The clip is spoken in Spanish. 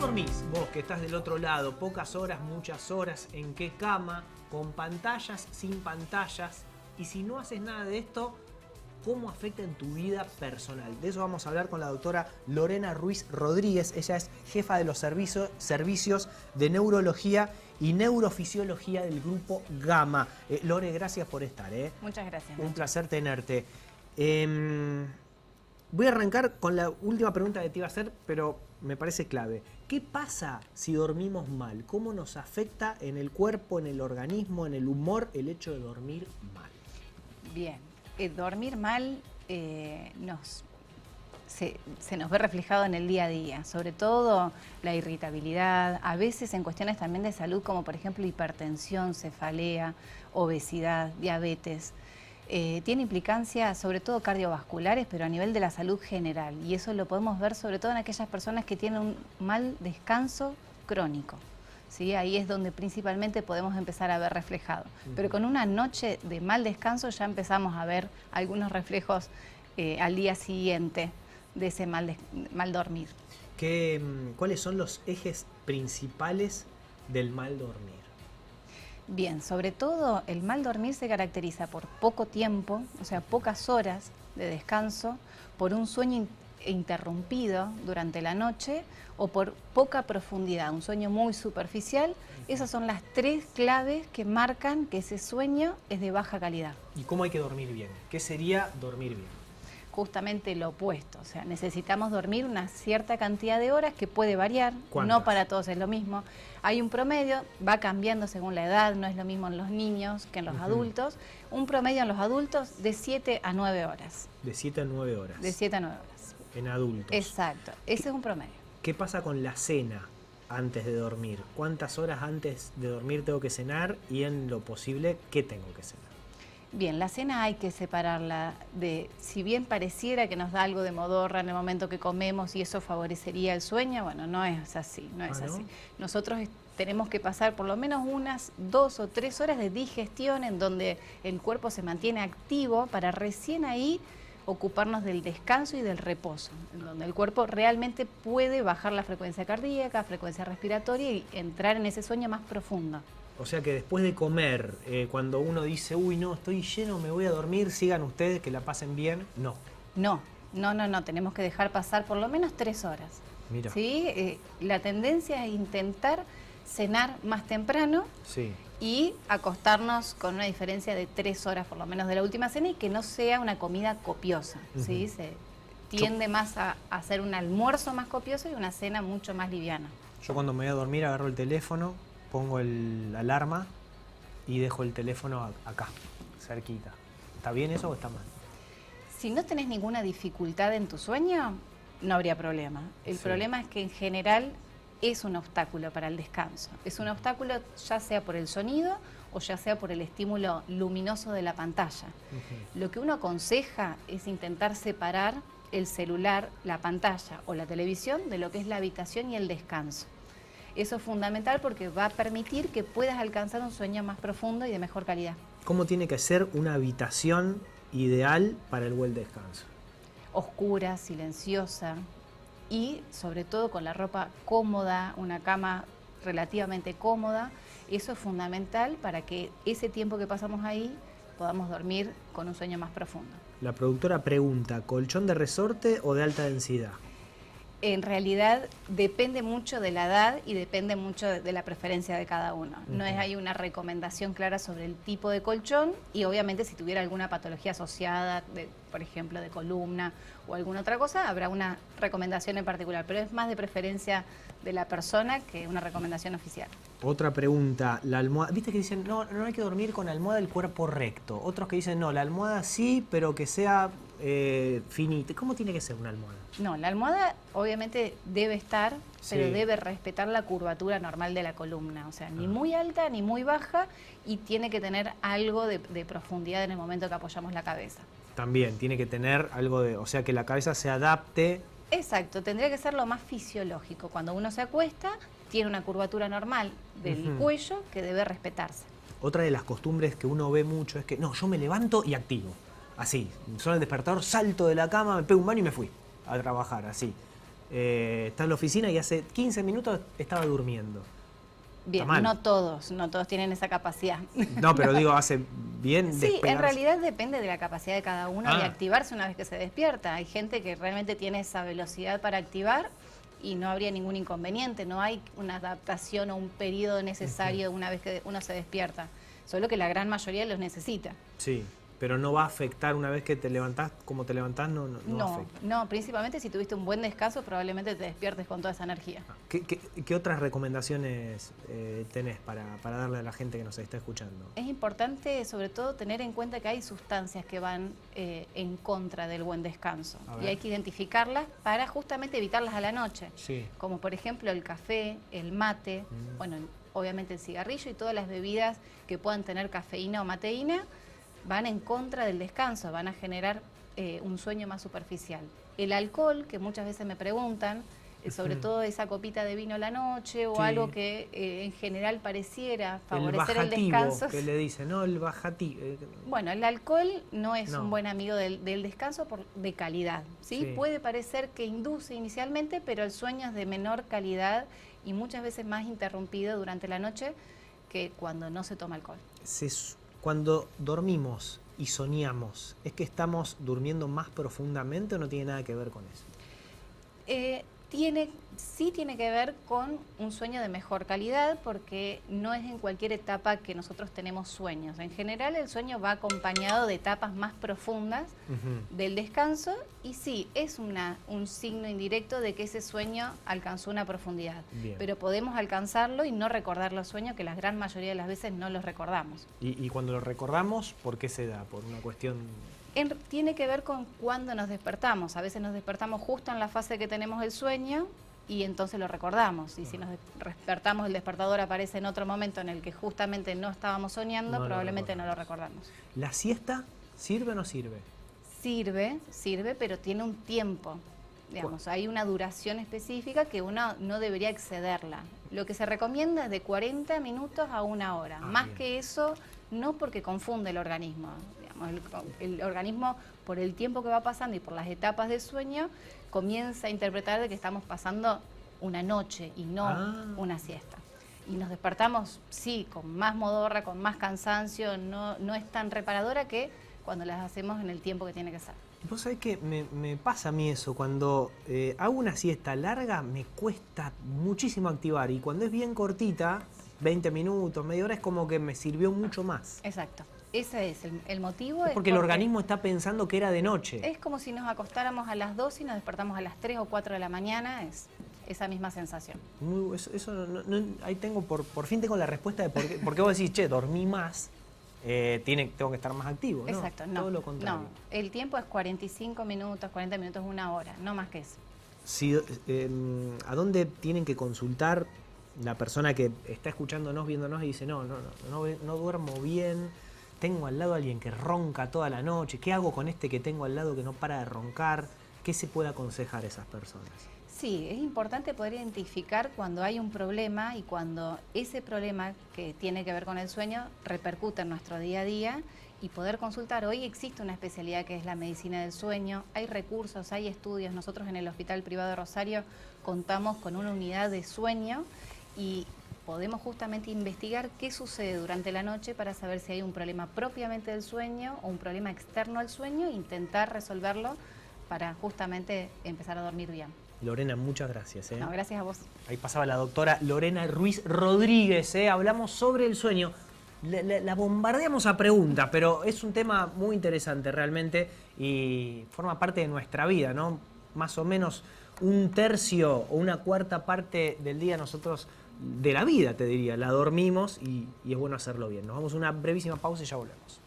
dormís? Vos que estás del otro lado, pocas horas, muchas horas, ¿en qué cama? ¿Con pantallas, sin pantallas? Y si no haces nada de esto, ¿cómo afecta en tu vida personal? De eso vamos a hablar con la doctora Lorena Ruiz Rodríguez. Ella es jefa de los servicios de neurología y neurofisiología del grupo Gama. Lore, gracias por estar. Muchas gracias. Un placer tenerte. Voy a arrancar con la última pregunta que te iba a hacer, pero me parece clave. ¿Qué pasa si dormimos mal? ¿Cómo nos afecta en el cuerpo, en el organismo, en el humor el hecho de dormir mal? Bien, dormir mal se nos ve reflejado en el día a día, sobre todo la irritabilidad, a veces en cuestiones también de salud, como por ejemplo hipertensión, cefalea, obesidad, diabetes. Tiene implicancias sobre todo cardiovasculares, pero a nivel de la salud general, y eso lo podemos ver sobre todo en aquellas personas que tienen un mal descanso crónico. ¿Sí? Ahí es donde principalmente podemos empezar a ver reflejado. Pero con una noche de mal descanso ya empezamos a ver algunos reflejos al día siguiente de ese mal dormir. ¿Cuáles son los ejes principales del mal dormir? Bien, sobre todo el mal dormir se caracteriza por poco tiempo, o sea, pocas horas de descanso, por un sueño interrumpido durante la noche o por poca profundidad, un sueño muy superficial. Esas son las tres claves que marcan que ese sueño es de baja calidad. ¿Y cómo hay que dormir bien? ¿Qué sería dormir bien? Justamente lo opuesto, o sea, necesitamos dormir una cierta cantidad de horas que puede variar, ¿Cuántas? No para todos es lo mismo. Hay un promedio, va cambiando según la edad, no es lo mismo en los niños que en los adultos. Un promedio en los adultos de 7 a 9 horas. De 7 a 9 horas. De 7 a 9 horas. En adultos. Exacto, ese es un promedio. ¿Qué pasa con la cena antes de dormir? ¿Cuántas horas antes de dormir tengo que cenar? Y en lo posible, ¿qué tengo que cenar? Bien, la cena hay que separarla de, si bien pareciera que nos da algo de modorra en el momento que comemos y eso favorecería el sueño, bueno, no es así, no es así. Nosotros tenemos que pasar por lo menos unas 2 o 3 horas de digestión en donde el cuerpo se mantiene activo para recién ahí ocuparnos del descanso y del reposo, en donde el cuerpo realmente puede bajar la frecuencia cardíaca, frecuencia respiratoria y entrar en ese sueño más profundo. O sea que después de comer, cuando uno dice, uy, no, estoy lleno, me voy a dormir, sigan ustedes, que la pasen bien, no. No, tenemos que dejar pasar por lo menos 3 horas. Mira. ¿Sí? La tendencia es intentar cenar más temprano Sí. y acostarnos con una diferencia de 3 horas por lo menos de la última cena y que no sea una comida copiosa. ¿Sí? Se tiende más a hacer un almuerzo más copioso y una cena mucho más liviana. Yo cuando me voy a dormir agarro el teléfono, pongo la alarma y dejo el teléfono acá, cerquita. ¿Está bien eso o está mal? Si no tenés ninguna dificultad en tu sueño, no habría problema. El problema es que en general es un obstáculo para el descanso. Es un obstáculo ya sea por el sonido o ya sea por el estímulo luminoso de la pantalla. Lo que uno aconseja es intentar separar el celular, la pantalla o la televisión de lo que es la habitación y el descanso. Eso es fundamental porque va a permitir que puedas alcanzar un sueño más profundo y de mejor calidad. ¿Cómo tiene que ser una habitación ideal para el buen descanso? Oscura, silenciosa y sobre todo con la ropa cómoda, una cama relativamente cómoda. Eso es fundamental para que ese tiempo que pasamos ahí podamos dormir con un sueño más profundo. La productora pregunta, ¿colchón de resorte o de alta densidad? En realidad depende mucho de la edad y depende mucho de la preferencia de cada uno. No es ahí una recomendación clara sobre el tipo de colchón y obviamente si tuviera alguna patología asociada, por ejemplo de columna o alguna otra cosa, habrá una recomendación en particular, pero es más de preferencia de la persona que una recomendación oficial. Otra pregunta, la almohada, viste que dicen, no hay que dormir con almohada del cuerpo recto. Otros que dicen, no, la almohada sí, pero que sea finita. ¿Cómo tiene que ser una almohada? No, la almohada obviamente debe estar, pero debe respetar la curvatura normal de la columna. O sea, ni muy alta ni muy baja y tiene que tener algo de profundidad en el momento que apoyamos la cabeza. También tiene que tener algo de, o sea, que la cabeza se adapte. Exacto, tendría que ser lo más fisiológico. Cuando uno se acuesta, tiene una curvatura normal del cuello que debe respetarse. Otra de las costumbres que uno ve mucho es que, no, yo me levanto y activo. Así, suena el despertador, salto de la cama, me pego un baño y me fui a trabajar, así. está en la oficina y hace 15 minutos estaba durmiendo. Bien, no todos tienen esa capacidad. No, pero digo, hace bien Sí, despegarse. en realidad depende de la capacidad de cada uno de activarse una vez que se despierta. Hay gente que realmente tiene esa velocidad para activar y no habría ningún inconveniente. No hay una adaptación o un periodo necesario una vez que uno se despierta. Solo que la gran mayoría los necesita. Sí, pero no va a afectar una vez que te levantás, como te levantás, no afecta. No, principalmente si tuviste un buen descanso, probablemente te despiertes con toda esa energía. ¿Qué otras recomendaciones tenés para darle a la gente que nos está escuchando? Es importante, sobre todo, tener en cuenta que hay sustancias que van en contra del buen descanso. Y hay que identificarlas para justamente evitarlas a la noche. Sí. Como por ejemplo el café, el mate, bueno, obviamente el cigarrillo y todas las bebidas que puedan tener cafeína o mateína van en contra del descanso, van a generar un sueño más superficial. El alcohol, que muchas veces me preguntan, sobre todo esa copita de vino a la noche o algo que en general pareciera favorecer el descanso. Que le dicen, ¿no? El bajativo. Bueno, el alcohol no es un buen amigo del descanso de calidad, ¿sí? Puede parecer que induce inicialmente, pero el sueño es de menor calidad y muchas veces más interrumpido durante la noche que cuando no se toma alcohol. Cuando dormimos y soñamos, ¿es que estamos durmiendo más profundamente o no tiene nada que ver con eso? Sí tiene que ver con un sueño de mejor calidad porque no es en cualquier etapa que nosotros tenemos sueños. En general el sueño va acompañado de etapas más profundas del descanso y sí, es un signo indirecto de que ese sueño alcanzó una profundidad. Bien. Pero podemos alcanzarlo y no recordar los sueños, que la gran mayoría de las veces no los recordamos. ¿Y cuando los recordamos, por qué se da? ¿Por una cuestión...? Tiene que ver con cuándo nos despertamos. A veces nos despertamos justo en la fase que tenemos el sueño y entonces lo recordamos. Y si nos despertamos, el despertador aparece en otro momento en el que justamente no estábamos soñando, probablemente no lo recordamos. ¿La siesta sirve o no sirve? Sirve, pero tiene un tiempo. Digamos, hay una duración específica que uno no debería excederla. Lo que se recomienda es de 40 minutos a 1 hora. Más bien que eso, no, porque confunde el organismo. El organismo, por el tiempo que va pasando y por las etapas del sueño, comienza a interpretar de que estamos pasando una noche y no una siesta. Y nos despertamos, sí, con más modorra, con más cansancio, no es tan reparadora que cuando las hacemos en el tiempo que tiene que ser. Vos sabés que me pasa a mí eso, cuando hago una siesta larga me cuesta muchísimo activar y cuando es bien cortita, 20 minutos, media hora, es como que me sirvió mucho más. Exacto. Ese es el motivo. Es porque el organismo está pensando que era de noche. Es como si nos acostáramos a las 2 y nos despertamos a las 3 o 4 de la mañana, es esa misma sensación. Ahí tengo, por fin tengo la respuesta de por qué vos decís, che, dormí más, tengo que estar más activo, ¿no? Exacto, no. Todo lo contrario. No, el tiempo es 45 minutos, 40 minutos, 1 hora, no más que eso. ¿A dónde tienen que consultar la persona que está escuchándonos, viéndonos y dice, no duermo bien? Tengo al lado a alguien que ronca toda la noche. ¿Qué hago con este que tengo al lado que no para de roncar? ¿Qué se puede aconsejar a esas personas? Sí, es importante poder identificar cuando hay un problema y cuando ese problema que tiene que ver con el sueño repercute en nuestro día a día y poder consultar. Hoy existe una especialidad que es la medicina del sueño, hay recursos, hay estudios. Nosotros en el Hospital Privado de Rosario contamos con una unidad de sueño y podemos justamente investigar qué sucede durante la noche para saber si hay un problema propiamente del sueño o un problema externo al sueño e intentar resolverlo para justamente empezar a dormir bien. Lorena, muchas gracias. No, gracias a vos. Ahí pasaba la doctora Lorena Ruiz Rodríguez. Hablamos sobre el sueño. La bombardeamos a preguntas, pero es un tema muy interesante realmente y forma parte de nuestra vida, ¿no? Más o menos 1/3 o 1/4 parte del día nosotros, de la vida te diría, la dormimos y es bueno hacerlo bien. Nos vamos a una brevísima pausa y ya volvemos.